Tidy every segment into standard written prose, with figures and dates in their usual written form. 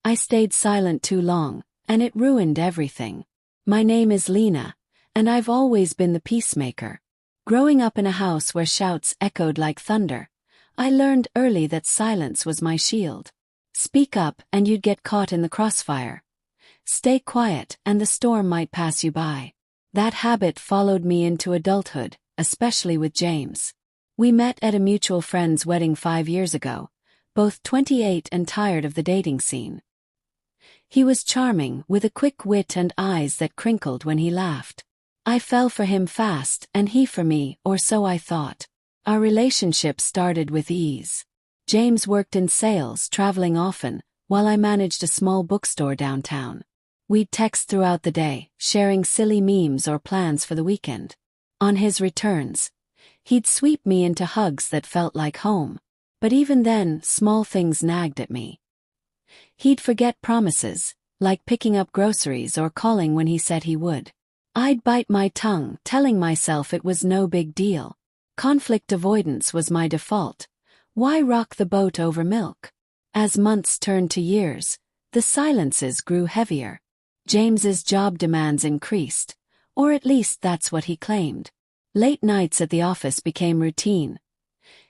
I stayed silent too long, and it ruined everything. My name is Lena, and I've always been the peacemaker. Growing up in a house where shouts echoed like thunder, I learned early that silence was my shield. Speak up and you'd get caught in the crossfire. Stay quiet and the storm might pass you by. That habit followed me into adulthood, especially with James. We met at a mutual friend's wedding 5 years ago, both 28 and tired of the dating scene. He was charming, with a quick wit and eyes that crinkled when he laughed. I fell for him fast, and he for me, or so I thought. Our relationship started with ease. James worked in sales, traveling often, while I managed a small bookstore downtown. We'd text throughout the day, sharing silly memes or plans for the weekend. On his returns, he'd sweep me into hugs that felt like home. But even then, small things nagged at me. He'd forget promises, like picking up groceries or calling when he said he would. I'd bite my tongue, telling myself it was no big deal. Conflict avoidance was my default. Why rock the boat over milk? As months turned to years, the silences grew heavier. James's job demands increased, or at least that's what he claimed. Late nights at the office became routine,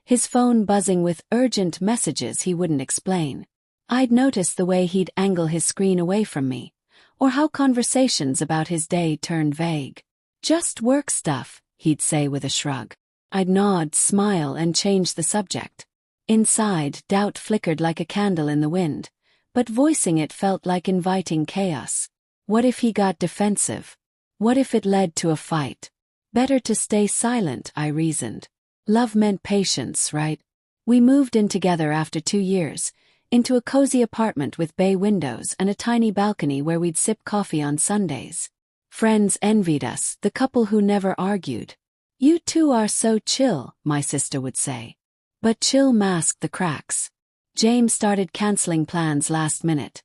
his phone buzzing with urgent messages he wouldn't explain. I'd notice the way he'd angle his screen away from me, or how conversations about his day turned vague. Just work stuff, he'd say with a shrug. I'd nod, smile, and change the subject. Inside, doubt flickered like a candle in the wind, but voicing it felt like inviting chaos. What if he got defensive? What if it led to a fight? Better to stay silent, I reasoned. Love meant patience, right? We moved in together after 2 years, into a cozy apartment with bay windows and a tiny balcony where we'd sip coffee on Sundays. Friends envied us, the couple who never argued. "You two are so chill," my sister would say. But chill masked the cracks. James started canceling plans last minute.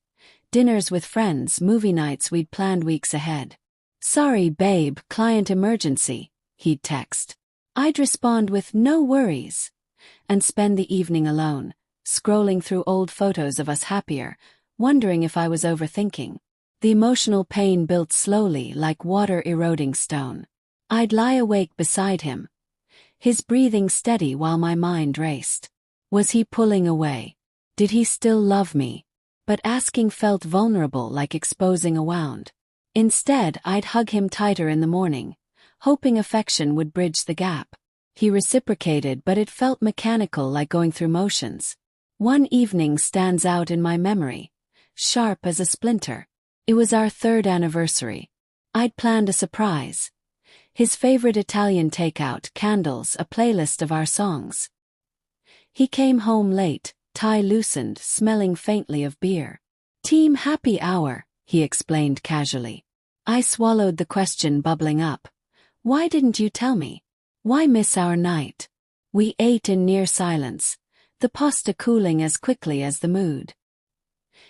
Dinners with friends, movie nights we'd planned weeks ahead. "Sorry, babe, client emergency," he'd text. I'd respond with "no worries," and spend the evening alone, scrolling through old photos of us happier, wondering if I was overthinking. The emotional pain built slowly, like water eroding stone. I'd lie awake beside him, his breathing steady while my mind raced. Was he pulling away? Did he still love me? But asking felt vulnerable, like exposing a wound. Instead, I'd hug him tighter in the morning, hoping affection would bridge the gap. He reciprocated, but it felt mechanical, like going through motions. One evening stands out in my memory, sharp as a splinter. It was our 3rd anniversary. I'd planned a surprise. His favorite Italian takeout, candles, a playlist of our songs. He came home late, tie loosened, smelling faintly of beer. "Team happy hour," he explained casually. I swallowed the question bubbling up. "Why didn't you tell me? Why miss our night?" We ate in near silence, the pasta cooling as quickly as the mood.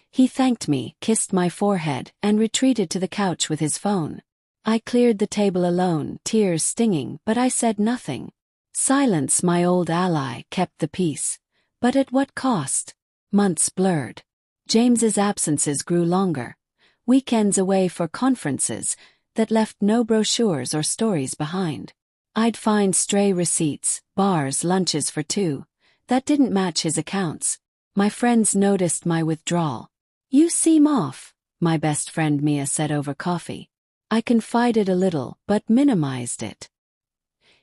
He thanked me, kissed my forehead, and retreated to the couch with his phone. I cleared the table alone, tears stinging, but I said nothing. Silence, my old ally, kept the peace. But at what cost? Months blurred. James's absences grew longer. Weekends away for conferences that left no brochures or stories behind. I'd find stray receipts, bars, lunches for 2, that didn't match his accounts. My friends noticed my withdrawal. "You seem off," my best friend Mia said over coffee. I confided a little, but minimized it.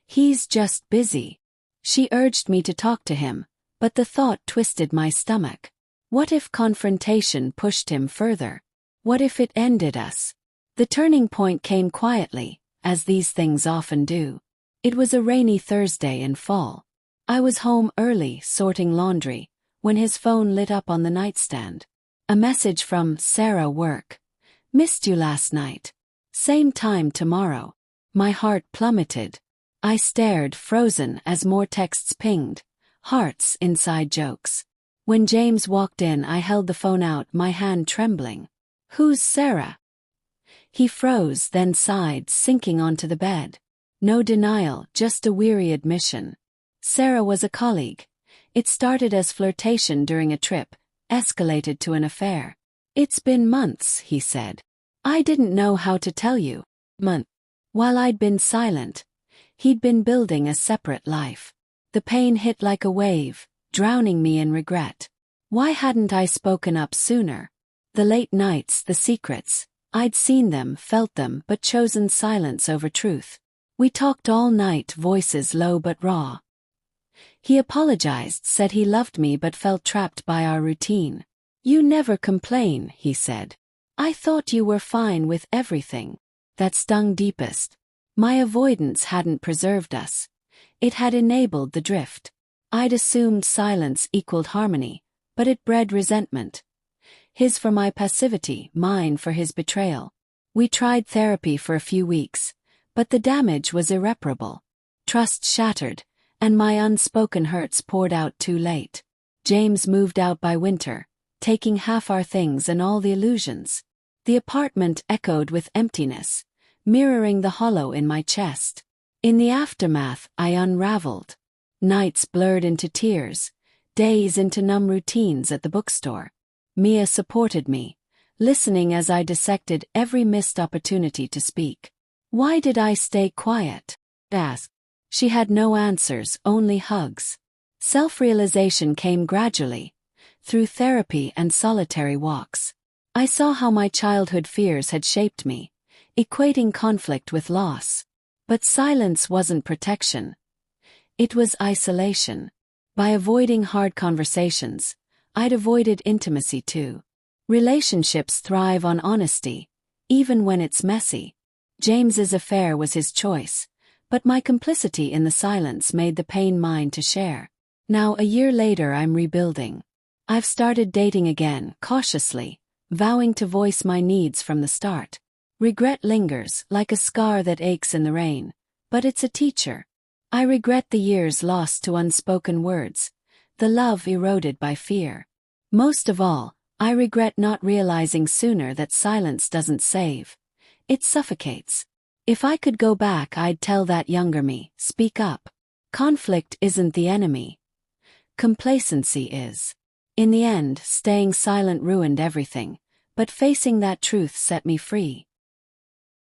"He's just busy." She urged me to talk to him, but the thought twisted my stomach. What if confrontation pushed him further? What if it ended us? The turning point came quietly, as these things often do. It was a rainy Thursday in fall. I was home early, sorting laundry, when his phone lit up on the nightstand. A message from Sarah, work. "Missed you last night. Same time tomorrow." My heart plummeted. I stared, frozen, as more texts pinged. Hearts, inside jokes. When James walked in, I held the phone out, my hand trembling. "Who's Sarah?" He froze, then sighed, sinking onto the bed. No denial, just a weary admission. Sarah was a colleague. It started as flirtation during a trip, escalated to an affair. It's been months, he said. I didn't know how to tell you. While I'd been silent, he'd been building a separate life. The pain hit like a wave, drowning me in regret. Why hadn't I spoken up sooner? The late nights, the secrets. I'd seen them, felt them, but chosen silence over truth. We talked all night, voices low but raw. He apologized, said he loved me but felt trapped by our routine. You never complain, he said. I thought you were fine with everything. That stung deepest. My avoidance hadn't preserved us. It had enabled the drift. I'd assumed silence equaled harmony, but it bred resentment. His for my passivity, mine for his betrayal. We tried therapy for a few weeks, but the damage was irreparable. Trust shattered, and my unspoken hurts poured out too late. James moved out by winter, taking half our things and all the illusions. The apartment echoed with emptiness, mirroring the hollow in my chest. In the aftermath, I unraveled. Nights blurred into tears, days into numb routines at the bookstore. Mia supported me, listening as I dissected every missed opportunity to speak. Why did I stay quiet? Asked. She had no answers, only hugs. Self-realization came gradually, through therapy and solitary walks. I saw how my childhood fears had shaped me, equating conflict with loss. But silence wasn't protection. It was isolation. By avoiding hard conversations, I'd avoided intimacy too. Relationships thrive on honesty, even when it's messy. James's affair was his choice, but my complicity in the silence made the pain mine to share. Now a year later I'm rebuilding. I've started dating again, cautiously, vowing to voice my needs from the start. Regret lingers, like a scar that aches in the rain, but it's a teacher. I regret the years lost to unspoken words, the love eroded by fear. Most of all, I regret not realizing sooner that silence doesn't save. It suffocates. If I could go back, I'd tell that younger me, speak up. Conflict isn't the enemy. Complacency is. In the end, staying silent ruined everything, but facing that truth set me free.